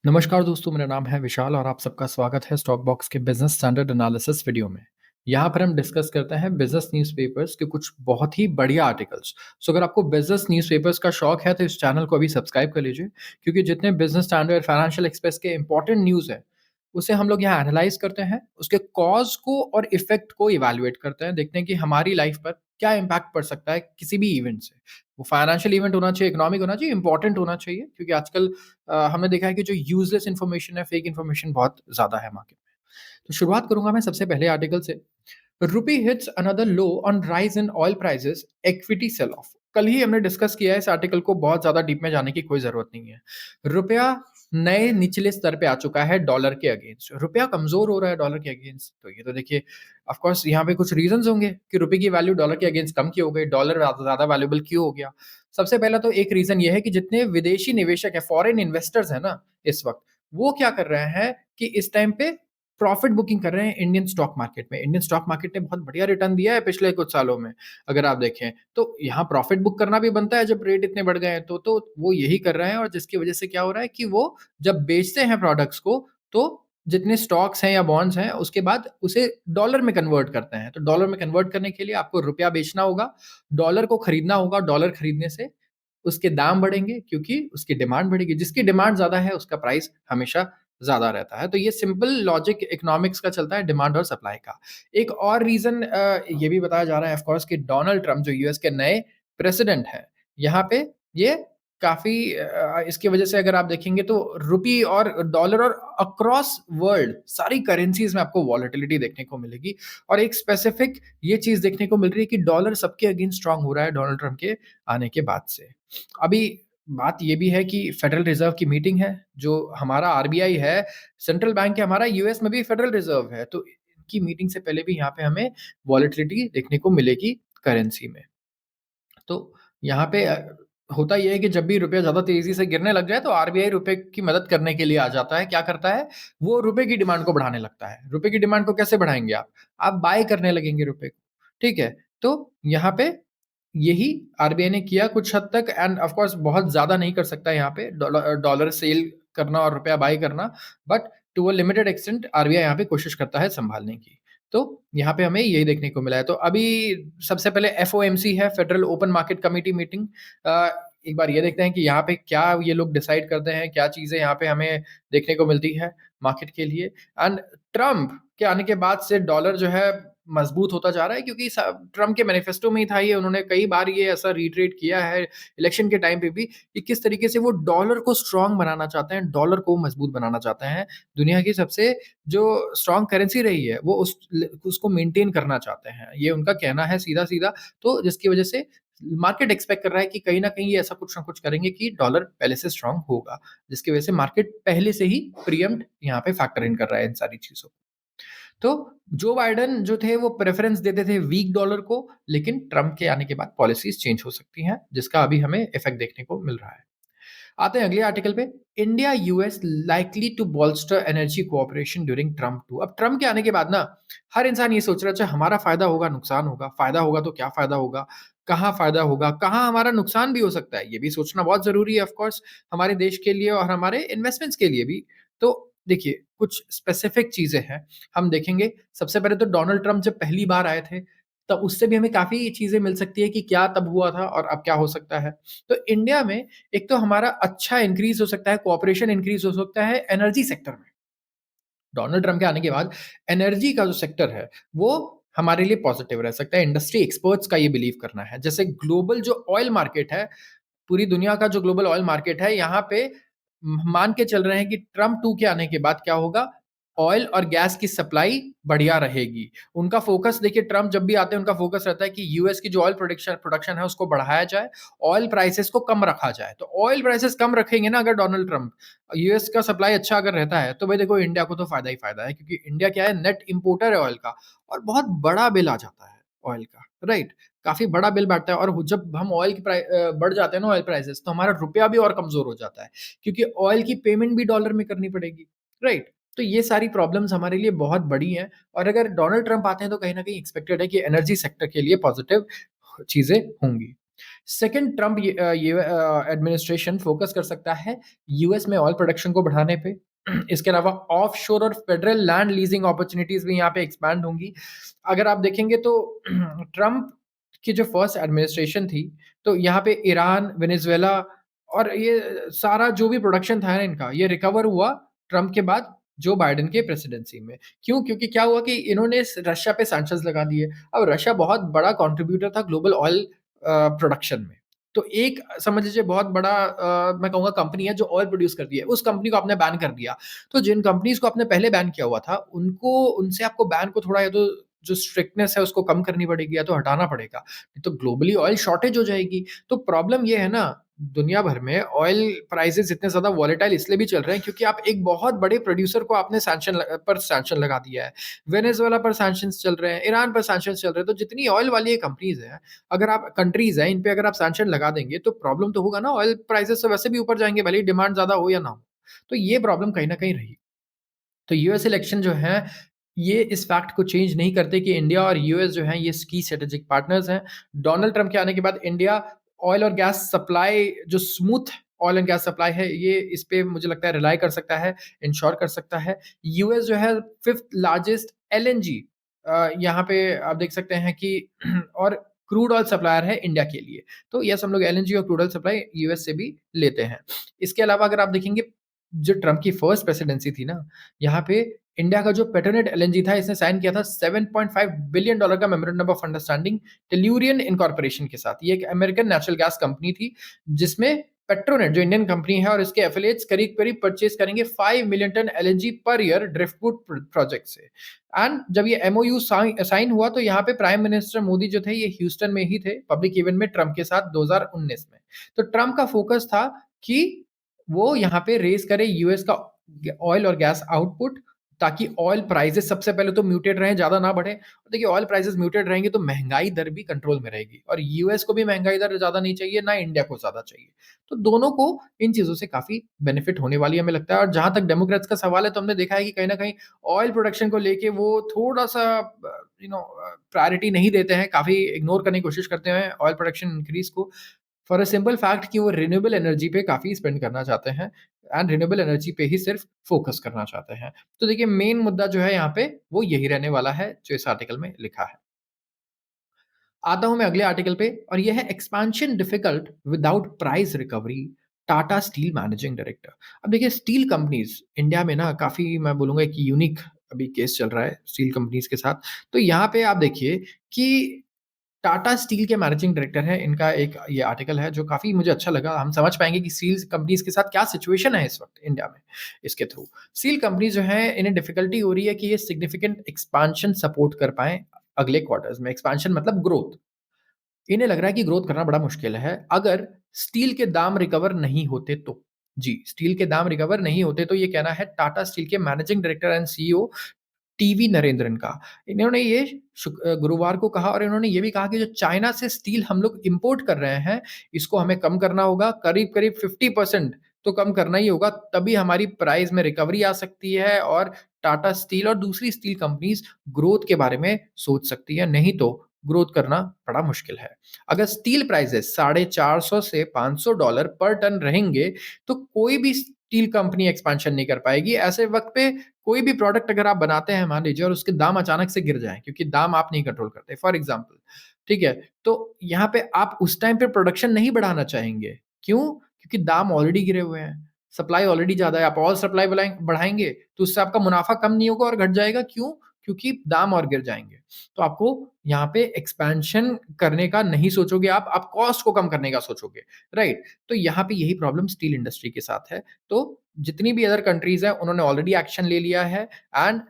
नमस्कार दोस्तों, मेरा नाम है विशाल और आप सबका स्वागत है स्टॉक बॉक्स के बिजनेस स्टैंडर्ड एनालिसिस वीडियो में। यहाँ पर हम डिस्कस करते हैं बिजनेस न्यूज़पेपर्स के कुछ बहुत ही बढ़िया आर्टिकल्स। सो अगर आपको बिजनेस न्यूज़पेपर्स का शौक है तो इस चैनल को अभी सब्सक्राइब कर लीजिए, क्योंकि जितने बिजनेस स्टैंडर्ड फाइनेंशियल एक्सप्रेस के इंपॉर्टेंट न्यूज़ है उसे हम लोग यहाँ एनालाइज करते हैं, उसके कॉज को और इफेक्ट को इवेल्युएट करते हैं, देखते हैं कि हमारी लाइफ पर क्या इम्पैक्ट पड़ सकता है किसी भी इवेंट से। वो फाइनेंशियल इवेंट होना चाहिए, इकोनॉमिक होना चाहिए, इंपॉर्टेंट होना चाहिए, क्योंकि आजकल हमने देखा है कि जो यूज़लेस इन्फॉर्मेशन है, फेक इन्फॉर्मेशन बहुत ज़्यादा है मार्केट में। तो शुरुआत करूँगा मैं सबसे पहले आर्टिकल से। Rupee hits another low on rise in oil prices, equity sell off. कल ही हमने डिस्कस किया है इस आर्टिकल को, बहुत ज़्यादा डीप में जाने की कोई ज़रूरत नहीं है। रुपया नए निचले स्तर पे आ चुका है डॉलर के अगेंस्ट। रुपया कमज़ोर हो रहा है डॉलर के अगेंस्ट। तो ये तो देखिए, ऑफ कोर्स यहाँ पे कुछ रीज़न्स होंगे कि रुपए की वैल्यू डॉलर के अगेंस्ट कम क्यों हो गई, डॉलर ज़्यादा वैल्यूएबल क्यों हो गया। सबसे पहला तो एक रीज़न ये है कि जितने विदेशी निवेशक हैं, फॉरेन इन्वेस्टर्स हैं ना इस वक़्त, वो क्या कर रहे हैं कि इस टाइम पे प्रॉफिट बुकिंग कर रहे हैं इंडियन स्टॉक मार्केट में। इंडियन स्टॉक मार्केट ने बहुत बढ़िया रिटर्न दिया है पिछले कुछ सालों में, अगर आप देखें। तो यहाँ प्रॉफिट बुक करना भी बनता है जब रेट इतने बढ़ गए हैं तो वो यही कर रहे हैं, और जिसकी वजह से क्या हो रहा है कि वो जब बेचते हैं प्रोडक्ट्स को, तो जितने स्टॉक्स हैं या बॉन्ड्स हैं, उसके बाद उसे डॉलर में कन्वर्ट करते हैं। तो डॉलर में कन्वर्ट करने के लिए आपको रुपया बेचना होगा, डॉलर को खरीदना होगा। डॉलर खरीदने से उसके दाम बढ़ेंगे, क्योंकि उसकी डिमांड बढ़ेगी। जिसकी डिमांड ज़्यादा है उसका प्राइस हमेशा ज़्यादा रहता है। तो ये सिंपल लॉजिक इकोनॉमिक्स का चलता है, डिमांड और सप्लाई का। एक और रीज़न ये भी बताया जा रहा है ऑफ कोर्स कि डोनाल्ड ट्रम्प जो यूएस के नए प्रेसिडेंट हैं, यहाँ पे ये काफ़ी इसकी वजह से अगर आप देखेंगे तो रुपी और डॉलर और अक्रॉस वर्ल्ड सारी करेंसीज़ में आपको वॉलेटिलिटी देखने को मिलेगी। और एक स्पेसिफिक ये चीज़ देखने को मिल रही है कि डॉलर सबके अगेंस्ट स्ट्रांग हो रहा है डोनाल्ड ट्रम्प के आने के बाद से। अभी बात ये भी है कि फेडरल रिज़र्व की मीटिंग है, जो हमारा आरबीआई है, सेंट्रल बैंक है हमारा, यूएस में भी फेडरल रिज़र्व है, तो इनकी मीटिंग से पहले भी यहाँ पे हमें वॉलेटिलिटी देखने को मिलेगी करेंसी में। तो यहाँ पे होता ये है कि जब भी रुपया ज़्यादा तेज़ी से गिरने लग जाए तो आरबीआई रुपए की मदद करने के लिए आ जाता है। क्या करता है? वो रुपए की डिमांड को बढ़ाने लगता है। रुपए की डिमांड को कैसे बढ़ाएँगे आप? आप बाय करने लगेंगे रुपए को, ठीक है? तो यहाँ पे यही आरबीआई ने किया कुछ हद तक, एंड ऑफ कोर्स बहुत ज़्यादा नहीं कर सकता यहाँ पे डॉलर सेल करना और रुपया बाय करना, but to a limited extent RBI यहाँ पे कोशिश करता है सँभालने की। तो यहाँ पे हमें यही देखने को मिला है। तो अभी सबसे पहले एफओएमसी है, federal open market committee meeting. एक बार ये देखते हैं कि यहाँ पे क्या ये लोग डिसाइड करते हैं, क्या चीज़ें यहाँ पे हमें देखने को मिलती है मार्केट के लिए। एंड ट्रम्प के आने के बाद से डॉलर जो है मजबूत होता जा रहा है, क्योंकि ट्रम्प के मैनिफेस्टो में ही था ये, उन्होंने कई बार ये ऐसा रिट्रेट किया है इलेक्शन के टाइम पे भी, कि किस तरीके से वो डॉलर को स्ट्रांग बनाना चाहते हैं, डॉलर को मजबूत बनाना चाहते हैं। दुनिया की सबसे जो स्ट्रांग करेंसी रही है वो उसको मेंटेन करना चाहते हैं, ये उनका कहना है सीधा-सीधा। तो जिसकी वजह से मार्केट एक्सपेक्ट कर रहा है कि कहीं न कहीं ये ऐसा कुछ ना कुछ करेंगे कि डॉलर पहले से स्ट्रांग होगा, जिसकी वजह से मार्केट पहले से ही प्रीएम्प्ट यहाँ पे फैक्टर इन कर रहा है इन सारी चीज़ों को। तो जो बाइडेन जो थे वो प्रेफ़रेंस देते थे वीक डॉलर को, लेकिन ट्रम्प के आने के बाद पॉलिसीज़ चेंज हो सकती हैं, जिसका अभी हमें इफ़ेक्ट देखने को मिल रहा है। आते हैं अगले आर्टिकल पे। India US likely to bolster energy cooperation during Trump two. अब ट्रम्प के आने के बाद ना हर इंसान ये सोच रहा है, अच्छा हमारा फायदा होगा, नुकसान होगा, फायदा होगा तो क्या फायदा होगा, कहाँ फायदा होगा, कहाँ हमारा नुकसान भी हो सकता है, ये भी सोचना बहुत जरूरी है ऑफ कोर्स, हमारे देश के लिए और हमारे इन्वेस्टमेंट्स के लिए भी। तो देखिए, कुछ स्पेसिफिक चीजें हैं, हम देखेंगे। सबसे पहले तो डोनाल्ड ट्रम्प जब पहली बार आए थे, तब उससे भी हमें काफी चीजें मिल सकती है कि क्या तब हुआ था और अब क्या हो सकता है। तो इंडिया में एक तो हमारा अच्छा इंक्रीज हो सकता है, कोऑपरेशन इंक्रीज हो सकता है एनर्जी सेक्टर में। डोनाल्ड ट्रम्प के आने के बाद एनर्जी का जो सेक्टर है वो हमारे लिए पॉजिटिव रह सकता है। इंडस्ट्री एक्सपर्ट्स का ये बिलीव करना है। जैसे ग्लोबल जो ऑयल मार्केट है, पूरी दुनिया का जो ग्लोबल ऑयल मार्केट है, यहाँ पे मान के चल रहे हैं कि ट्रम्प 2 के आने के बाद क्या होगा, ऑयल और गैस की सप्लाई बढ़िया रहेगी। उनका फ़ोकस देखिए, ट्रम्प जब भी आते हैं उनका फ़ोकस रहता है कि यूएस की जो ऑयल प्रोडक्शन प्रोडक्शन है उसको बढ़ाया जाए, ऑयल प्राइसेज़ को कम रखा जाए। तो ऑयल प्राइसेज़ कम रखेंगे ना अगर डोनाल्ड ट्रम्प, यूएस का सप्लाई अच्छा अगर रहता है, तो भाई देखो इंडिया को तो फ़ायदा ही फ़ायदा है, क्योंकि इंडिया क्या है, नेट इम्पोर्टर है ऑयल का, और बहुत बड़ा बिल आ जाता है ऑयल का, राइट? काफ़ी बड़ा बिल बैठता है, और जब हम ऑयल की बढ़ जाते हैं ना ऑयल प्राइसेज़, तो हमारा रुपया भी और कमज़ोर हो जाता है, क्योंकि ऑयल की पेमेंट भी डॉलर में करनी पड़ेगी, राइट? तो ये सारी प्रॉब्लम्स हमारे लिए बहुत बड़ी हैं, और अगर डोनाल्ड ट्रम्प आते हैं तो कहीं न कहीं एक्सपेक्टेड है कि एनर्जी सेक्टर के लिए पॉज़िटिव चीज़ें होंगी। सेकंड ट्रम्प एडमिनिस्ट्रेशन फोकस कर सकता है यूएस में ऑयल प्रोडक्शन को बढ़ाने पे। इसके अलावा ऑफशोर और फेडरल लैंड लीजिंग अपॉर्चुनिटीज़ भी यहाँ पे एक्सपैंड होंगी। अगर आप देखेंगे तो ट्रम्प की जो फर्स्ट एडमिनिस्ट्रेशन थी, तो यहाँ पे ईरान, वेनेजुएला और ये सारा जो भी प्रोडक्शन था ना इनका, ये रिकवर हुआ ट्रम्प के बाद जो बाइडेन के प्रेसिडेंसी में। क्यों? क्योंकि क्या हुआ कि इन्होंने रशिया पे सैंक्शंस लगा दिए। अब रशिया बहुत बड़ा कंट्रीब्यूटर था ग्लोबल ऑयल प्रोडक्शन में। तो एक समझ लीजिए बहुत बड़ा मैं कहूँगा कंपनी है जो ऑयल प्रोड्यूस करती है, उस कंपनी को आपने बैन कर दिया। तो जिन कंपनीज़ को आपने पहले बैन किया हुआ था, उनको उनसे आपको बैन को थोड़ा या तो जो स्ट्रिक्टनेस है उसको कम करनी पड़ेगी या तो हटाना पड़ेगा। नहीं तो ग्लोबली ऑयल शॉर्टेज हो जाएगी। तो प्रॉब्लम ये है ना, दुनिया भर में ऑयल प्राइसेज़ इतने ज़्यादा वॉलेटाइल इसलिए भी चल रहे हैं क्योंकि आप एक बहुत बड़े प्रोड्यूसर को आपने सैंक्शन लगा दिया है। वेनेजुएला पर सैंक्शंस चल रहे हैं, ईरान पर सैंक्शंस चल रहे हैं, तो जितनी ऑयल वाली ये कंपनीज़ हैं, अगर आप कंट्रीज़ हैं, इन पे अगर आप सैंक्शन लगा देंगे, तो प्रॉब्लम तो होगा ना, ऑयल प्राइसेज़ तो वैसे भी ऊपर जाएँगे, भले ही डिमांड ज़्यादा हो या ना हो। तो ये प्रॉब्लम कहीं न कहीं रही। तो यूएस इलेक्शन जो है, ये इस फैक्ट को चेंज नहीं करते कि इंडिया और यूएस जो हैं, ये की स्ट्रेटेजिक पार्टनर्स हैं। डोनाल्ड ट्रंप के आने के बाद इंडिया ऑयल और गैस सप्लाई जो smooth oil and gas supply है, ये इस पे मुझे लगता है रिलाई कर सकता है, इंश्योर कर सकता है। यूएस जो है 5th लार्जेस्ट एलएनजी यहाँ पे आप देख सकते हैं कि और क्रूड ऑयल सप्लायर है इंडिया के लिए। तो यस, हम लोग एलएनजी और क्रूड ऑयल सप्लाई यूएस से भी लेते हैं। इसके अलावा अगर आप देखेंगे जो ट्रंप की फर्स्ट प्रेसिडेंसी थी ना, यहाँ पे इंडिया का जो पेट्रोनेट एलएनजी था, इसने साइन किया था $7.5 बिलियन का मेमोरेंडम ऑफ अंडरस्टैंडिंग टेल्यूरियन इनकॉर्पोरेशन के साथ। ये एक अमेरिकन नेचुरल गैस कंपनी थी, जिसमें पेट्रोनेट जो इंडियन कंपनी है और इसके एफिलिएट्स करीब-करीब परचेज़ करेंगे 5 million tonne LNG per year Driftwood project से। एंड जब ये एमओयू साइन हुआ तो यहाँ पे प्राइम मिनिस्टर मोदी जो थे, ये ह्यूस्टन में ही थे, पब्लिक इवेंट में ट्रंप के साथ 2019 में। तो ट्रंप का फोकस था कि वो यहाँ पे रेज़ करे यूएस का ऑयल और गैस आउटपुट, ताकि ऑयल प्राइसेज़ सबसे पहले तो म्यूटेड रहें, ज़्यादा ना बढ़े। देखिए ऑयल प्राइसेज़ म्यूटेड रहेंगे तो महँगाई दर भी कंट्रोल में रहेगी और यूएस को भी महँगाई दर ज़्यादा नहीं चाहिए, ना इंडिया को ज़्यादा चाहिए। तो दोनों को इन चीज़ों से काफ़ी बेनिफिट होने वाली है हमें लगता है। और जहाँ तक डेमोक्रेट्स का सवाल है, तो हमने देखा है कि कहीं न कहीं ऑयल प्रोडक्शन को लेके वो थोड़ा-सा प्रायोरिटी नहीं देते हैं, काफ़ी इग्नोर करने की कोशिश करते हैं ऑयल प्रोडक्शन इंक्रीज़ को। फॉर अ सिंपल फैक्ट कि वो रिन्यूएबल एनर्जी पे काफ़ी स्पेंड करना चाहते हैं एंड रिन्यूएबल एनर्जी पे ही सिर्फ़ फ़ोकस करना चाहते हैं। तो देखिए मेन मुद्दा जो है यहाँ पे वो यही रहने वाला है जो इस आर्टिकल में लिखा है। आता हूँ मैं अगले आर्टिकल पे और ये है expansion difficult without price recovery, Tata steel managing director. अब देखिए स्टील कंपनीज़ इंडिया में ना काफ़ी मैं बोलूँगा एक यूनिक अभी केस चल रहा है स्टील कंपनीज़ के साथ। तो यहाँ पे आप देखिए कि टाटा स्टील के मैनेजिंग डायरेक्टर हैं, इनका एक ये आर्टिकल है जो काफ़ी मुझे अच्छा लगा। हम समझ पाएँगे कि स्टील कंपनीज़ के साथ क्या सिचुएशन है इस वक़्त इंडिया में, इसके थ्रू। स्टील कंपनीज़ जो हैं, इन्हें डिफ़िकल्टी हो रही है कि ये सिग्निफिकेंट एक्सपांशन सपोर्ट कर पाएँ अगले क्वार्टर्स में। एक्सपांशन मतलब ग्रोथ। इन्हें लग रहा है कि ग्रोथ करना बड़ा मुश्किल है, अगर स्टील के दाम रिकवर नहीं होते तो। जी, स्टील के दाम रिकवर नहीं होते तो, ये कहना है टाटा स्टील के managing director and CEO TV Narendran का। इन्होंने ये गुरुवार को कहा और इन्होंने ये भी कहा कि जो चाइना से स्टील हम लोग इम्पोर्ट कर रहे हैं, इसको हमें कम करना होगा, करीब-करीब 50% तो कम करना ही होगा, तभी हमारी प्राइस में रिकवरी आ सकती है और टाटा स्टील और दूसरी स्टील कंपनीज़ ग्रोथ के बारे में सोच सकती है, नहीं तो ग्रोथ करना बड़ा मुश्किल है। अगर स्टील प्राइसेज़ $450 से $500 पर टन रहेंगे, तो कोई भी स्टील कंपनी एक्सपेंशन नहीं कर पाएगी। ऐसे वक़्त पे कोई भी प्रोडक्ट अगर आप बनाते हैं मान लीजिए और उसके दाम अचानक से गिर जाएँ, क्योंकि दाम आप नहीं कंट्रोल करते फॉर एग्ज़ाम्पल, ठीक है? तो यहाँ पे आप उस टाइम पे प्रोडक्शन नहीं बढ़ाना चाहेंगे। क्यों? क्योंकि दाम ऑलरेडी गिरे हुए हैं, सप्लाई ऑलरेडी ज़्यादा है, आप और सप्लाई बढ़ाएँगे तो उससे आपका मुनाफ़ा कम नहीं होगा और घट जाएगा। क्यों? क्योंकि दाम और गिर जाएँगे। तो आपको यहाँ पे एक्सपेंशन करने का नहीं सोचोगे आप कॉस्ट को कम करने का सोचोगे, राइट? तो यहाँ पे यही प्रॉब्लम स्टील इंडस्ट्री के साथ है। तो जितनी भी अदर कंट्रीज़ हैं, उन्होंने ऑलरेडी एक्शन ले लिया है एंड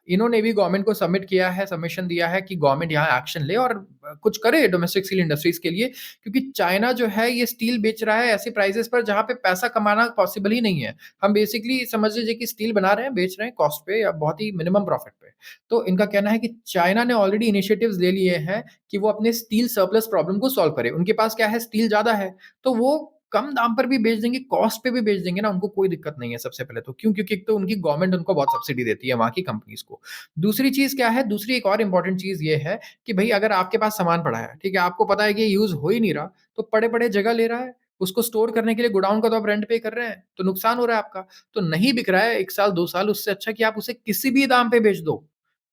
इन्होंने भी गवर्नमेंट को सबमिट किया है, सबमिशन दिया है कि गवर्नमेंट यहाँ एक्शन ले और कुछ करे डोमेस्टिक स्टील इंडस्ट्रीज़ के लिए, क्योंकि चाइना जो है ये स्टील बेच रहा है ऐसी प्राइसेज़ पर जहाँ पे पैसा कमाना पॉसिबल ही नहीं है। हम बेसिकली समझ लीजिए कि स्टील बना रहे हैं, बेच रहे हैं कॉस्ट पे या बहुत ही मिनिमम प्रॉफिट पे। तो इनका कहना है कि चाइना ने ऑलरेडी इनिशिएटिव्स ले लिए हैं कि वो अपने स्टील सरप्लस प्रॉब्लम को सॉल्व करे। उनके पास क्या है, स्टील ज़्यादा है, तो वो कम दाम पर भी बेच देंगे, कॉस्ट पे भी बेच देंगे ना, उनको कोई दिक्कत नहीं है सबसे पहले तो। क्यों? क्योंकि एक तो उनकी गवर्नमेंट उनको बहुत सब्सिडी देती है वहाँ की कंपनीज़ को। दूसरी चीज़ क्या है, दूसरी एक और इम्पोर्टेंट चीज़ ये है कि भई अगर आपके पास सामान पड़ा है, ठीक है? आपको पता है कि ये यूज़ हो ही नहीं रहा, तो पड़े-पड़े जगह ले रहा है, उसको स्टोर करने के लिए गोडाउन का तो आप रेंट पे कर रहे हैं, तो नुकसान हो रहा है आपका। तो नहीं बिक रहा है 1 साल, 2 साल, उससे अच्छा कि आप उसे किसी भी दाम पे बेच दो।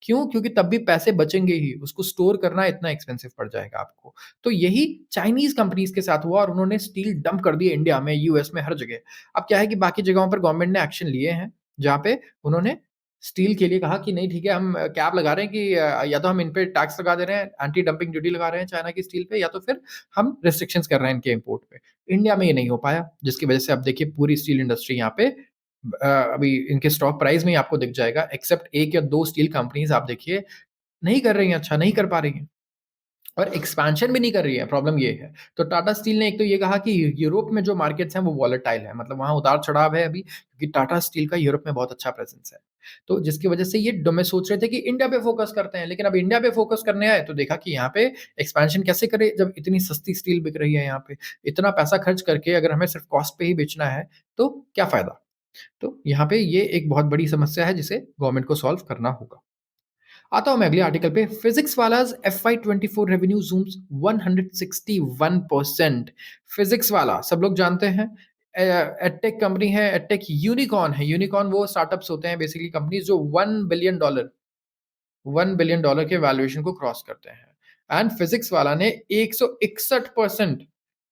क्यों? क्योंकि तब भी पैसे बचेंगे ही, उसको स्टोर करना इतना एक्सपेंसिव पड़ जाएगा आपको। तो यही चाइनीज़ कंपनीज़ के साथ हुआ और उन्होंने स्टील डंप कर दिए इंडिया में, यूएस में, हर जगह। अब क्या है कि बाकी जगहों पर गवर्नमेंट ने एक्शन लिए हैं, जहाँ पे उन्होंने स्टील के लिए कहा कि नहीं ठीक है, हम कैप लगा रहे हैं कि या तो हम इन पे टैक्स लगा दे रहे हैं, एंटी डंपिंग ड्यूटी लगा रहे हैं चाइना की स्टील पे, या तो फिर हम रिस्ट्रिक्शंस कर रहे हैं इनके इम्पोर्ट पे। इंडिया में ये नहीं हो पाया, जिसकी वजह से अब देखिए पूरी स्टील इंडस्ट्री यहाँ पे अभी इनके स्टॉक प्राइस में ही आपको दिख जाएगा, एक्सेप्ट 1 या 2 स्टील कंपनीज़ आप देखिए, नहीं कर रही हैं अच्छा, नहीं कर पा रही हैं। और एक्सपेंशन भी नहीं कर रही है, प्रॉब्लम ये है। तो टाटा स्टील ने एक तो ये कहा कि यूरोप में जो मार्केट्स हैं वो वॉलेटाइल है, मतलब वहाँ उतार-चढ़ाव है अभी, क्योंकि टाटा स्टील का यूरोप में बहुत अच्छा प्रेज़ेंस है। तो जिसकी वजह से ये डोमे सोच रहे थे कि इंडिया पे फ़ोकस करते हैं, लेकिन अब इंडिया पे फ़ोकस करने आए तो देखा कि यहाँ पे एक्सपेंशन कैसे करें जब इतनी सस्ती स्टील बिक रही है यहाँ पे। इतना पैसा खर्च करके अगर हमें सिर्फ़ कॉस्ट पे ही बेचना है, तो क्या फ़ायदा? तो यहाँ पे ये एक बहुत बड़ी समस्या है जिसे गवर्नमेंट को सॉल्व करना होगा। आता हूँ मैं अगले आर्टिकल पे। Physics Wallah's FY 24 revenue zooms 161%। Physics Wallah सब लोग जानते हैं, एडटेक कंपनी है, एडटेक यूनिकॉर्न है। यूनिकॉर्न वो स्टार्टअप्स होते हैं बेसिकली, कंपनीज जो 1 बिलियन डॉलर के वैल्यूएशन को क्रॉस करते हैं। एंड फिजिक्स वाला ने 161%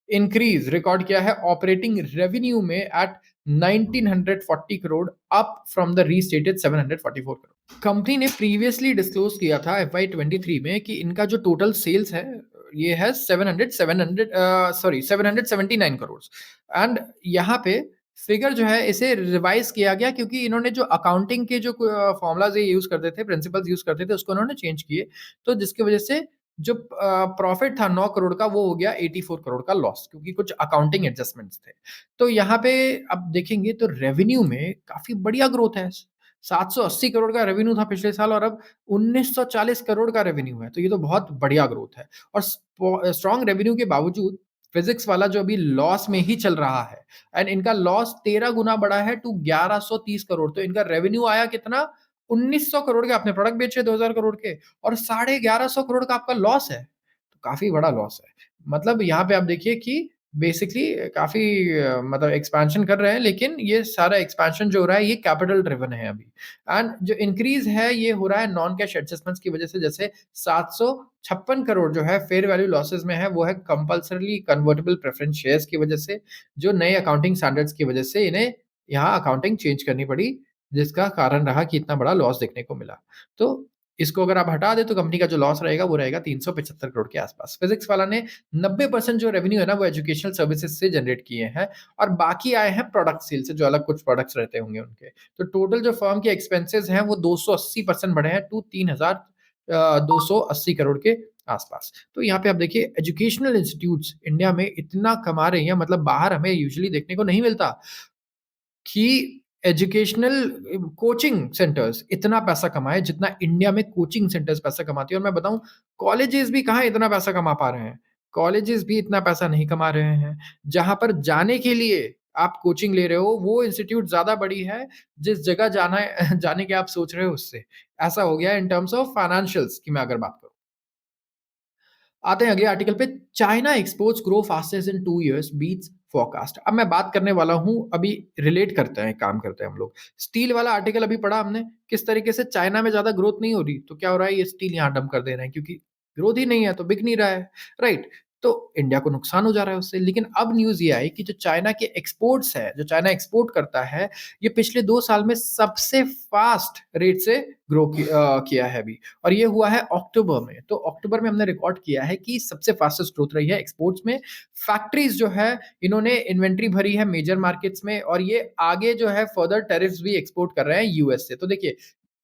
इंक्रीज रिकॉर्ड किया है ऑपरेटिंग रेवेन्यू में एट 1940 करोड़, अप फ्रॉम द रीस्टेटेड 744 करोड़। कंपनी ने प्रीवियसली डिस्क्लोज किया था एफ वाई 23 में कि इनका जो टोटल सेल्स है ये है 779 करोड़। एंड यहाँ पे फिगर जो है इसे रिवाइज किया गया क्योंकि इन्होंने जो अकाउंटिंग के जो फॉर्मूलाज ये यूज करते थे, प्रिंसिपल्स यूज करते थे, उसको उन्होंने चेंज किए। तो जिसकी वजह से जो प्रॉफिट था 9 करोड़ का, वो हो गया 84 करोड़ का लॉस, क्योंकि कुछ अकाउंटिंग एडजस्टमेंट्स थे। तो यहाँ पे अब देखेंगे तो रेवेन्यू में काफ़ी बढ़िया ग्रोथ है। 780 करोड़ का रेवेन्यू था पिछले साल और अब 1940 करोड़ का रेवेन्यू है। तो ये तो बहुत बढ़िया ग्रोथ है। और स्ट्रॉन्ग रेवेन्यू के बावजूद फिजिक्स वाला जो अभी लॉस में ही चल रहा है, एंड इनका लॉस 13 गुना बढ़ा है टू 1130 करोड़। तो इनका रेवेन्यू आया कितना? 1900 करोड़ के, आपने प्रोडक्ट बेचे 2000 करोड़ के, और 1150 करोड़ का आपका लॉस है। तो काफ़ी बड़ा लॉस है। मतलब यहाँ पे आप देखिए कि बेसिकली काफ़ी मतलब एक्सपेंशन कर रहे हैं, लेकिन ये सारा एक्सपेंशन जो हो रहा है ये कैपिटल ड्रिवन है अभी। एंड जो इंक्रीज़ है ये हो रहा है नॉन कैश एडजस्टमेंट्स की वजह से। जैसे 756 करोड़ जो है फेयर वैल्यू लॉसेस में है, वो है कंपल्सरीली कन्वर्टिबल प्रेफरेंस शेयर्स की वजह से, जो नए अकाउंटिंग स्टैंडर्ड्स की वजह से इन्हें यहाँ अकाउंटिंग चेंज करनी पड़ी, जिसका कारण रहा कि इतना बड़ा लॉस देखने को मिला। तो इसको अगर आप हटा दें तो कंपनी का जो लॉस रहेगा वो रहेगा 375 करोड़ के आसपास। फिजिक्स वाला ने 90% जो रेवेन्यू है ना वो एजुकेशनल सर्विसेज से जनरेट किए हैं, और बाकी आए हैं प्रोडक्ट सेल से, जो अलग कुछ प्रोडक्ट्स रहते होंगे उनके। तो टोटल जो फर्म के एक्सपेंसेस हैं वो 280% बढ़े हैं टू 3280 करोड़ के आसपास। तो यहाँ पे आप देखिए एजुकेशनल इंस्टीट्यूट्स इंडिया में इतना कमा रही हैं, मतलब बाहर हमें यूजुअली देखने को नहीं मिलता कि एजुकेशनल कोचिंग सेंटर्स इतना पैसा कमाएँ जितना इंडिया में कोचिंग सेंटर्स पैसा कमाती है। और मैं बताऊँ, कॉलेजेस भी कहाँ इतना पैसा कमा पा रहे हैं। कॉलेजेस भी इतना पैसा नहीं कमा रहे हैं। जहाँ पर जाने के लिए आप कोचिंग ले रहे हो, वो इंस्टीट्यूट ज़्यादा बड़ी है, जिस जगह जाना है जाने की आप सोच रहे हो उससे। ऐसा हो गया है इन टर्म्स ऑफ फाइनेंशियल्स की मैं अगर बात करूँ। आते हैं अगले आर्टिकल पे। China exports grow fastest in 2 years beats forecast. अब मैं बात करने वाला हूँ, अभी रिलेट करते हैं, काम करते हैं हम लोग। स्टील वाला आर्टिकल अभी पढ़ा हमने, किस तरीके से चाइना में ज़्यादा ग्रोथ नहीं हो रही, तो क्या हो रहा है, ये स्टील यहाँ डंप कर दे रहे हैं क्योंकि ग्रोथ ही नहीं है तो बिक नहीं रहा है, राइट? तो इंडिया को नुकसान हो जा रहा है उससे। लेकिन अब न्यूज़ ये आई कि जो चाइना के एक्सपोर्ट्स है, जो चाइना एक्सपोर्ट करता है, ये पिछले 2 साल में सबसे फास्ट रेट से ग्रो किया है अभी। और ये हुआ है अक्टूबर में। तो अक्टूबर में हमने रिकॉर्ड किया है कि सबसे फास्टेस्ट ग्रोथ रही है एक्सपोर्ट्स में। फैक्ट्रीज जो है इन्होंने इन्वेंट्री भरी है मेजर मार्केट्स में, और ये आगे जो है फर्दर टैरिफ्स भी एक्सपोर्ट कर रहे हैं यूएस से। तो देखिए,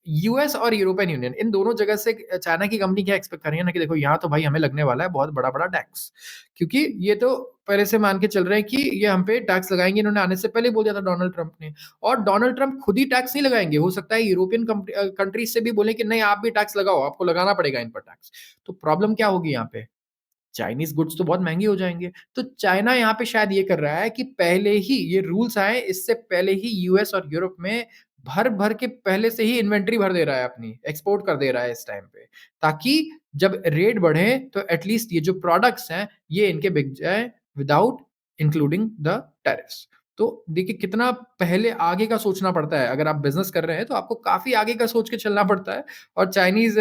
यूएस और यूरोपियन यूनियन, इन दोनों जगह से चाइना की कंपनी क्या एक्सपेक्ट कर रही है ना कि देखो यहाँ तो भाई हमें लगने वाला है बहुत बड़ा-बड़ा टैक्स। क्योंकि ये तो पहले से मान के चल रहे हैं कि ये हम पे टैक्स लगाएँगे, इन्होंने आने से पहले ही बोल दिया था डोनाल्ड ट्रंप ने। और डोनाल्ड ट्रंप खुद ही टैक्स नहीं लगाएँगे, हो सकता है यूरोपियन कंट्रीज से भी बोले कि नहीं आप भी टैक्स लगाओ, आपको लगाना पड़ेगा इन पर टैक्स। तो प्रॉब्लम क्या होगी यहाँ पे? चाइनीज़ गुड्स तो बहुत महँगे हो जाएँगे। तो चाइना यहाँ पे शायद ये कर रहा है कि पहले ही ये रूल्स आए, इससे पहले ही यूएस और यूरोप में भर-भर के पहले से ही इन्वेंटरी भर दे रहा है अपनी, एक्सपोर्ट कर दे रहा है इस टाइम पे। ताकि जब रेट बढ़े तो एट लीस्ट ये जो प्रोडक्ट्स हैं, ये इनके बिक जाएँ विदाउट इंक्लूडिंग द टैरिफ्स। तो देखिए कितना पहले आगे का सोचना पड़ता है। अगर आप बिज़नेस कर रहे हैं तो आपको काफ़ी आगे का सोच के चलना पड़ता है और चाइनीज़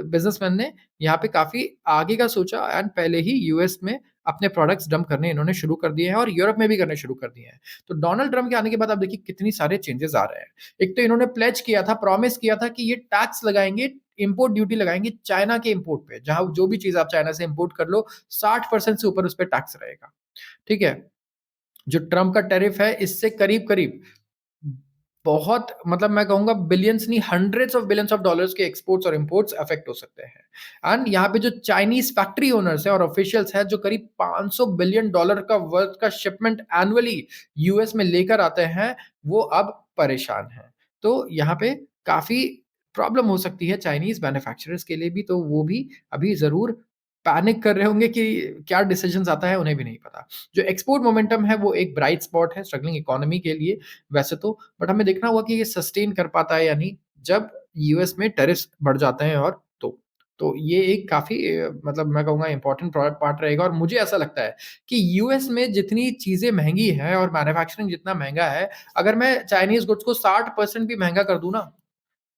बिज़नेसमैन ने यहाँ पे काफ़ी आगे का सोचा एंड पहले ही यूएस में अपने प्रोडक्ट्स डंप करने इन्होंने शुरू कर दिए हैं और यूरोप में भी करने शुरू कर दिए हैं। तो डोनाल्ड ट्रम्प के आने के बाद आप देखिए कितनी सारे चेंजेज़ आ रहे हैं। एक तो इन्होंने प्लेज किया था, प्रॉमिस किया था कि ये टैक्स लगाएँगे, इम्पोर्ट ड्यूटी लगाएँगे चाइना के इम्पोर्ट पे। जहाँ जो भी चीज़ आप चाइना से इम्पोर्ट कर लो, 60% से ऊपर उस पे टैक्स रहेगा। ठीक है? जो ट्रम्प का टैरिफ है इससे करीब-करीब बहुत मतलब मैं कहूँगा बिलियंस नहीं hundreds of billions of dollars के एक्सपोर्ट्स और इंपोर्ट्स अफेक्ट हो सकते हैं। एंड यहाँ पे जो चाइनीज़ फैक्ट्री ओनर्स हैं और ऑफिशियल्स हैं जो करीब $500 बिलियन का वर्थ का शिपमेंट एनुअली यूएस में लेकर आते हैं, वो अब परेशान हैं। तो यहाँ पे काफ़ी प्रॉब्लम हो सकती है चाइनीज़ मैन्युफैक्चरर्स के लिए भी, तो वो भी अभी ज़रूर पैनिक कर रहे होंगे कि क्या डिसीजंस आता है उन्हें भी नहीं पता। जो एक्सपोर्ट मोमेंटम है वो एक ब्राइट स्पॉट है स्ट्रगलिंग इकोनॉमी के लिए वैसे तो, बट हमें देखना होगा कि ये सस्टेन कर पाता है या नहीं, जब यूएस में टेरिफ्स बढ़ जाते हैं और तो ये एक काफ़ी मतलब मैं कहूँगा इम्पोर्टेंट पार्ट रहेगा और मुझे ऐसा लगता है कि यूएस में जितनी चीज़ें महँगी हैं और मैन्युफैक्चरिंग जितना महँगा है, अगर मैं चाइनीज़ गुड्स को 60% भी महँगा कर दूँ ना,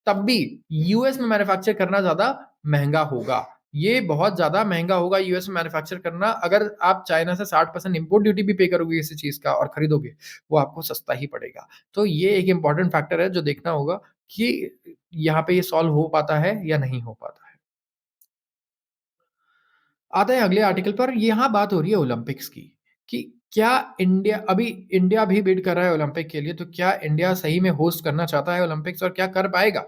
तब भी यूएस में मैन्युफैक्चर करना ज़्यादा महँगा होगा। ये बहुत ज़्यादा महँगा होगा यूएस में मैन्युफैक्चर करना, अगर आप चाइना से 60% इम्पोर्ट ड्यूटी भी पे करोगे किसी चीज़ का और खरीदोगे, वो आपको सस्ता ही पड़ेगा। तो ये एक इम्पोर्टेंट फैक्टर है जो देखना होगा कि यहाँ पे ये सॉल्व हो पाता है या नहीं हो पाता है। आते हैं अगले आर्टिकल पर, यहाँ बात हो रही है ओलंपिक्स की, कि क्या इंडिया भी बिड कर रहा है ओलंपिक के लिए, तो क्या इंडिया सही में होस्ट करना चाहता है ओलंपिक्स और क्या कर पाएगा?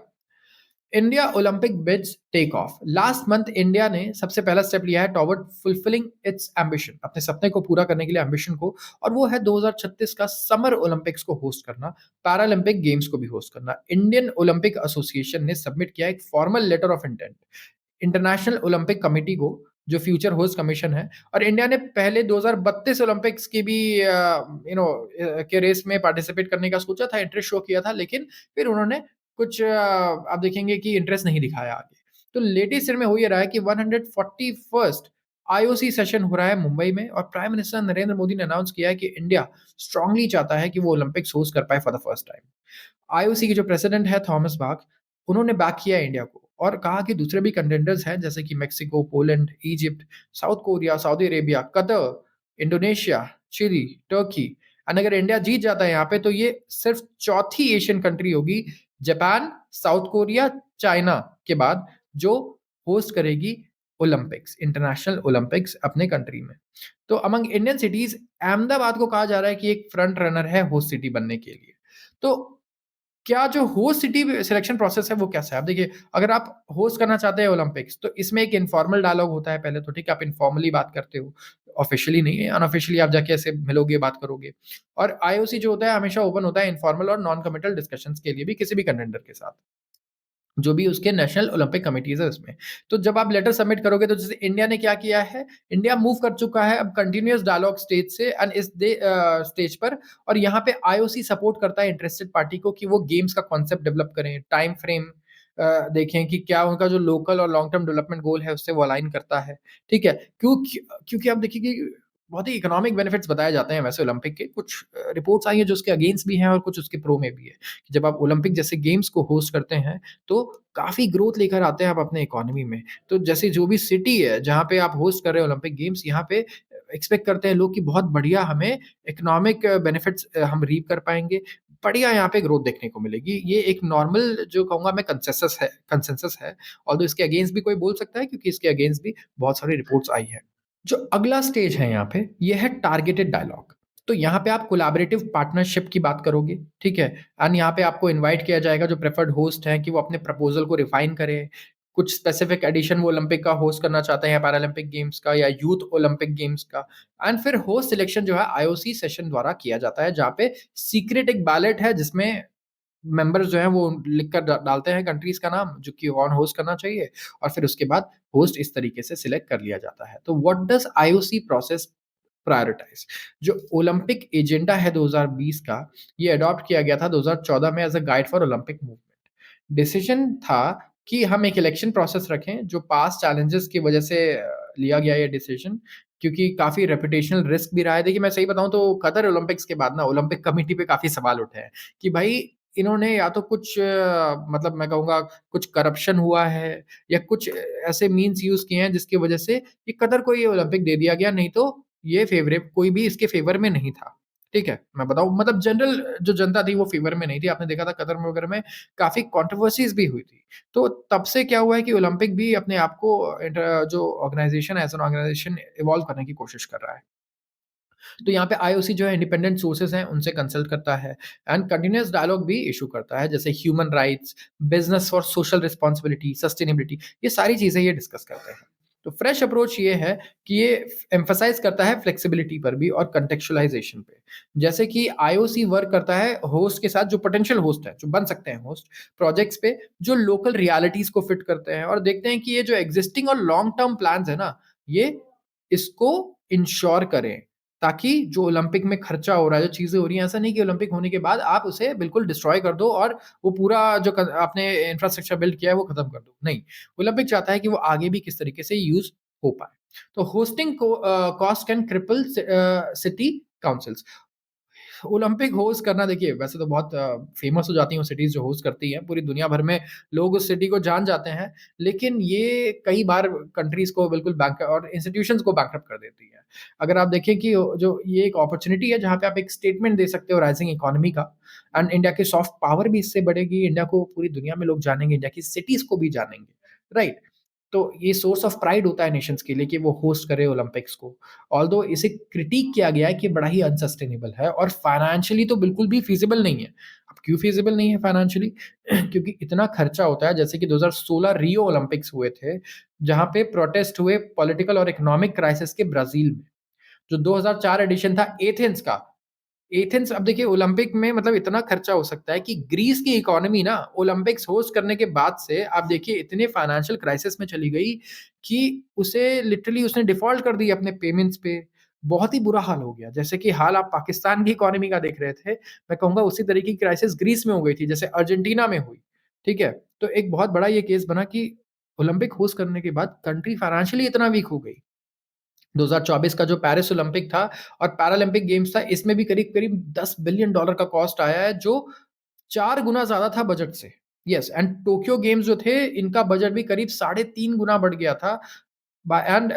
India Olympic bids take off. Last month India ने सबसे पहला स्टेप लिया है टॉवर्ड फुलफिलिंग इट्स एम्बिशन, अपने सपने को पूरा करने के लिए एम्बिशन को, और वो है 2036 का समर ओलंपिक्स को होस्ट करना, पैरालंपिक गेम्स को भी होस्ट करना। इंडियन ओलंपिक एसोसिएशन ने सबमिट किया एक formal letter of intent International Olympic Committee को, जो फ्यूचर होस्ट कमीशन है, और इंडिया ने पहले 2032 ओलंपिक्स की भी के रेस में पार्टिसिपेट करने का सोचा था, इंटरेस्ट शो किया था, लेकिन फिर उन्होंने कुछ आप देखेंगे कि इंटरेस्ट नहीं दिखाया आगे। तो लेटेस्ट ईयर में हो ये रहा है कि 141st आईओसी सेशन हो रहा है मुंबई में और प्राइम मिनिस्टर नरेंद्र मोदी ने अनाउंस किया है कि इंडिया स्ट्रांगली चाहता है कि वो ओलंपिक्स होस्ट कर पाए for the first time. IOC के जो प्रेसिडेंट है थॉमस बाक, उन्होंने बैक किया है इंडिया को और कहा कि दूसरे भी कंटेंडर्स हैं जैसे कि Mexico, Poland, Egypt, South Korea, Saudi Arabia, Qatar, Indonesia, Chile, Turkey, and अगर इंडिया जीत जाता है यहाँ पे तो ये सिर्फ चौथी एशियन कंट्री होगी, जापान, साउथ कोरिया, चाइना के बाद, जो होस्ट करेगी ओलंपिक्स, इंटरनेशनल ओलंपिक्स अपने कंट्री में। तो अमंग इंडियन सिटीज अहमदाबाद को कहा जा रहा है कि एक फ्रंट रनर है होस्ट सिटी बनने के लिए। तो क्या जो होस्ट सिटी सिलेक्शन प्रोसेस है वो कैसा है? अब देखिए, अगर आप होस्ट करना चाहते हैं ओलंपिक्स तो इसमें एक इन्फॉर्मल डायलॉग होता है पहले तो, ठीक है, आप इन्फॉर्मली बात करते हो, ऑफिशियली नहीं है, अनऑफिशियली आप जाके ऐसे मिलोगे, बात करोगे। और आईओसी जो होता है हमेशा ओपन होता है इन्फॉर्मल और नॉन कमिटल डिस्कशंस के लिए भी किसी भी कंटेंडर के साथ। जो भी उसके नेशनल ओलंपिक कमिटीज़ है उसमें। तो जब आप लेटर सबमिट करोगे तो जैसे इंडिया ने क्या किया है, इंडिया मूव कर चुका है अब कंटीन्यूअस डायलॉग स्टेज से एंड स्टेज पर, और यहाँ पे आईओसी सपोर्ट करता है इंटरेस्टेड पार्टी को कि वो गेम्स का कॉन्सेप्ट डेवलप करें, टाइम फ्रेम देखें कि क्या उनका जो लोकल और लॉन्ग टर्म डेवलपमेंट गोल है उससे वो अलाइन करता है, ठीक है? क्योंकि आप देखिए कि बहुत ही इकोनॉमिक बेनिफिट्स बताए जाते हैं वैसे ओलंपिक के, कुछ रिपोर्ट्स आई हैं जो उसके अगेंस्ट भी हैं और कुछ उसके प्रो में भी है। कि जब आप ओलंपिक जैसे गेम्स को होस्ट करते हैं तो काफ़ी ग्रोथ लेकर आते हैं आप अपने इकोनॉमी में। तो जैसे जो भी सिटी है जहाँ पे आप होस्ट कर रहे हो ओलंपिक गेम्स, यहाँ पे एक्सपेक्ट करते हैं लोग कि बहुत बढ़िया हमें इकोनॉमिक बेनिफिट्स हम रीप कर पाएँगे। बढ़िया यहाँ पे ग्रोथ देखने को मिलेगी। ये एक नॉर्मल जो कहूँगा मैं कंसेंसस है। ऑल्दो इसके अगेंस्ट भी कोई बोल सकता है क्योंकि इसके अगेंस्ट भी बहुत सारी रिपोर्ट्स आई हैं। जो अगला स्टेज है यहाँ पे, ये है टारगेटेड डायलॉग। तो यहाँ पे आप कोलैबोरेटिव पार्टनरशिप की बात करोगे, ठीक है? एंड यहाँ पे आपको इनवाइट किया जाएगा जो प्रेफर्ड होस्ट हैं कि वो अपने प्रपोज़ल को रिफाइन करें। कुछ स्पेसिफिक एडिशन वो ओलंपिक का होस्ट करना चाहते हैं या पैरालंपिक गेम्स का या यूथ ओलंपिक गेम्स का। एंड फिर होस्ट सिलेक्शन जो है आईओसी सेशन द्वारा किया जाता है, जहाँ पे सीक्रेट एक बैलेट है जिसमें मेंबर्स जो हैं वो लिख कर डालते हैं कंट्रीज़ का नाम जो कि कौन होस्ट करना चाहिए और फिर उसके बाद होस्ट इस तरीके से सिलेक्ट कर लिया जाता है। तो what does IOC process prioritise? जो ओलंपिक एजेंडा है 2020 का, ये अडॉप्ट किया गया था 2014 में as a guide for Olympic movement. Decision था कि हम एक इलेक्शन प्रोसेस रखें जो पास्ट चैलेंजेस की वजह से लिया गया ये डिसीजन, क्योंकि काफ़ी रेपुटेशनल रिस्क भी रहा है। देखिए मैं सही बताऊँ तो कतर ओलंपिक्स के बाद ना ओलंपिक कमिटी पे काफ़ी सवाल उठे हैं कि भाई इन्होंने या तो कुछ मतलब मैं कहूँगा कुछ करप्शन हुआ है या कुछ ऐसे मीन्स यूज़ किए हैं जिसकी वजह से ये कतर को ये ओलंपिक दे दिया गया, नहीं तो ये फेवरेट कोई भी इसके फ़ेवर में नहीं था। ठीक है? मैं बताऊँ मतलब जनरल जो जनता थी वो फ़ेवर में नहीं थी। आपने देखा था कतर में वगैरह में काफ़ी कंट्रोवर्सीज़ भी हुई थी। तो तब से क्या हुआ है कि ओलंपिक भी अपने आप को जो ऑर्गनाइज़ेशन है एज़ एन ऑर्गनाइज़ेशन इवॉल्व करने की कोशिश कर रहा है। तो यहाँ पे आईओसी जो है इंडिपेंडेंट सोर्सेज़ हैं, उनसे कंसल्ट करता है एंड कंटीन्यूअस डायलॉग भी इश्यू करता है, जैसे human rights, business for social responsibility, sustainability, ये सारी चीज़ें ये डिस्कस करते हैं। तो फ्रेश अप्रोच ये है कि ये एम्फसाइज़ करता है फ्लेक्सिबिलिटी पर भी और कॉन्टेक्चुअलाइज़ेशन पे। जैसे कि आईओसी वर्क करता है होस्ट के साथ जो पोटेंशियल होस्ट है, जो बन सकते हैं होस्ट, प्रोजेक्ट्स पे जो लोकल रियलिटीज़ को फिट करते हैं और देखते हैं कि ये जो एक्जिस्टिंग और लॉन्ग टर्म प्लान्स है ना, ये इसको इंश्योर करें। ताकि जो ओलंपिक में खर्चा हो रहा है, जो चीज़ें हो रही हैं, ऐसा नहीं कि ओलंपिक होने के बाद आप उसे बिल्कुल डिस्ट्रॉय कर दो और वो पूरा जो क आपने इंफ्रास्ट्रक्चर बिल्ड किया है, वो खत्म कर दो। नहीं, ओलंपिक चाहता है कि वो आगे भी किस तरीके से यूज़ हो पाए। तो hosting cost can cripple city councils. Olympic host करना देखिए वैसे तो बहुत फेमस हो जाती हैं वो सिटीज़ जो होस्ट करती हैं, पूरी दुनिया भर में लोग उस सिटी को जान जाते हैं, लेकिन ये कई बार कंट्रीज़ को बिल्कुल बैंक और इंस्टीट्यूशंस को बैंकरप्ट कर देती है। अगर आप देखें कि जो ये एक अपॉर्च्युनिटी है जहाँ पे आप एक स्टेटमेंट दे सकते हो राइजिंग इकोनॉमी का एंड इंडिया की सॉफ्ट पावर भी इससे बढ़ेगी, इंडिया को पूरी दुनिया में लोग जानेंगे, इंडिया की सिटीज़ को भी जानेंगे, राइट? तो ये सोर्स ऑफ प्राइड होता है नेशंस के लिए कि वो होस्ट करे ओलंपिक्स को। ऑल्दो इसे क्रिटिक किया गया है कि बड़ा ही अनसस्टेनेबल है और फाइनेंशियली तो बिल्कुल भी फीज़िबल नहीं है। अब क्यों फीज़िबल नहीं है फाइनेंशियली? क्योंकि इतना खर्चा होता है जैसे कि 2016 रियो ओलंपिक्स हुए थे, जहाँ पे प्रोटेस्ट हुए पॉलिटिकल और इकोनॉमिक क्राइसिस के ब्राज़ील में। जो 2004 एडिशन था एथेंस का, एथेंस अब देखिए ओलंपिक में मतलब इतना खर्चा हो सकता है कि ग्रीस की इकोनॉमी ना ओलंपिक्स होस्ट करने के बाद से आप देखिए इतने फाइनेंशियल क्राइसिस में चली गई कि उसे लिटरली उसने डिफ़ॉल्ट कर दी अपने पेमेंट्स पे। बहुत ही बुरा हाल हो गया। जैसे कि हाल आप पाकिस्तान की इकोनॉमी का देख रहे थे, मैं कहूँगा उसी तरीके की क्राइसिस ग्रीस में हो गई थी, जैसे अर्जेंटीना में हुई। ठीक है? तो एक बहुत बड़ा ये केस बना कि ओलंपिक होस्ट करने के बाद कंट्री फाइनेंशियली इतना वीक हो गई। 2024 का जो पेरिस ओलंपिक था और पैरालंपिक गेम्स था, इसमें भी करीब-करीब $10 बिलियन का कॉस्ट आया है, जो 4 गुना ज़्यादा था बजट से। येस एंड टोक्यो गेम्स जो थे, इनका बजट भी करीब साढ़े 3 गुना बढ़ गया था by and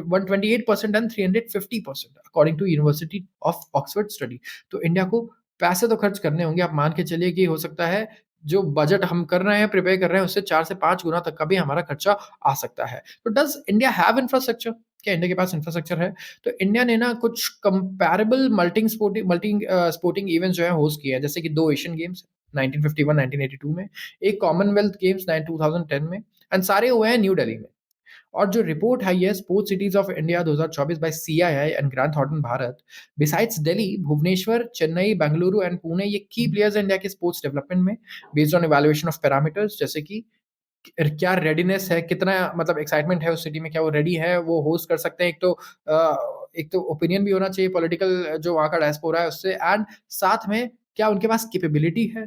128% and 350% according to University of Oxford study. तो इंडिया को पैसे तो खर्च करने होंगे, आप मान के चलिए कि हो सकता है जो बजट हम कर रहे हैं, प्रिपेयर कर रहे हैं, उससे 4 से 5 गुना तक का भी हमारा खर्चा आ सकता है। तो डज़ इंडिया हैव इंफ्रास्ट्रक्चर? क्या इंडिया के पास इंफ्रास्ट्रक्चर है? तो इंडिया ने ना कुछ कंपैरेबल स्पोर्टिंग इवेंट्स जो है होस्ट किए हैं, जैसे कि 2 एशियन गेम्स 1951, 1982 में, एक कॉमनवेल्थ गेम्स 2010 में एंड सारे हुए हैं न्यू दिल्ली में। और जो रिपोर्ट आई है sports cities of India 2024 by CII and Grant Thornton Bharat, besides Delhi, Bhubaneswar, Chennai, Bengaluru and Pune ये की प्लेयर्स इंडिया के स्पोर्ट्स डेवलपमेंट में based on evaluation of parameters, जैसे कि क्या रेडीनेस है, कितना मतलब एक्साइटमेंट है उस सिटी में, क्या वो रेडी है, वो होस्ट कर सकते हैं। एक तो ओपिनियन भी होना चाहिए पॉलिटिकल जो वहाँ का डायस्पोरा है उससे एंड साथ में क्या उनके पास कैपेबिलिटी है।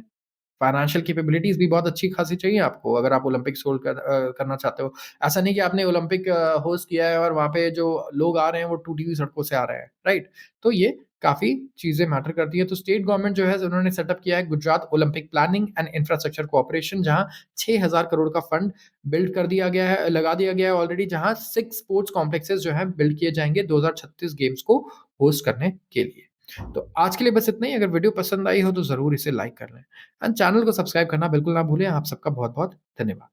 फाइनेंशियल कैपेबिलिटीज़ भी बहुत अच्छी खासी चाहिए आपको अगर आप ओलंपिक्स करना चाहते हो। ऐसा नहीं कि आपने ओलंपिक होस्ट किया है और वहाँ पे जो लोग आ रहे हैं वो टूटी हुई सड़कों से आ रहे हैं, राइट? तो ये काफ़ी चीज़ें मैटर करती हैं। तो स्टेट गवर्नमेंट जो है उन्होंने सेटअप किया है Gujarat Olympic planning and infrastructure cooperation, जहाँ 6,000 करोड़ का फंड बिल्ड कर दिया गया है लगा दिया गया है ऑलरेडी, जहाँ 6 स्पोर्ट्स कॉम्प्लेक्सेस जो हैं बिल्ड किए जाएँगे 2036 गेम्स को होस्ट करने के लिए। तो आज के लिए बस इतना ही। अगर वीडियो पसंद आई हो तो ज़रूर इसे लाइक कर लें एंड चैनल को सब्सक्राइब करना बिल्कुल ना भूलें। आप सबका बहुत-बहुत धन्यवाद।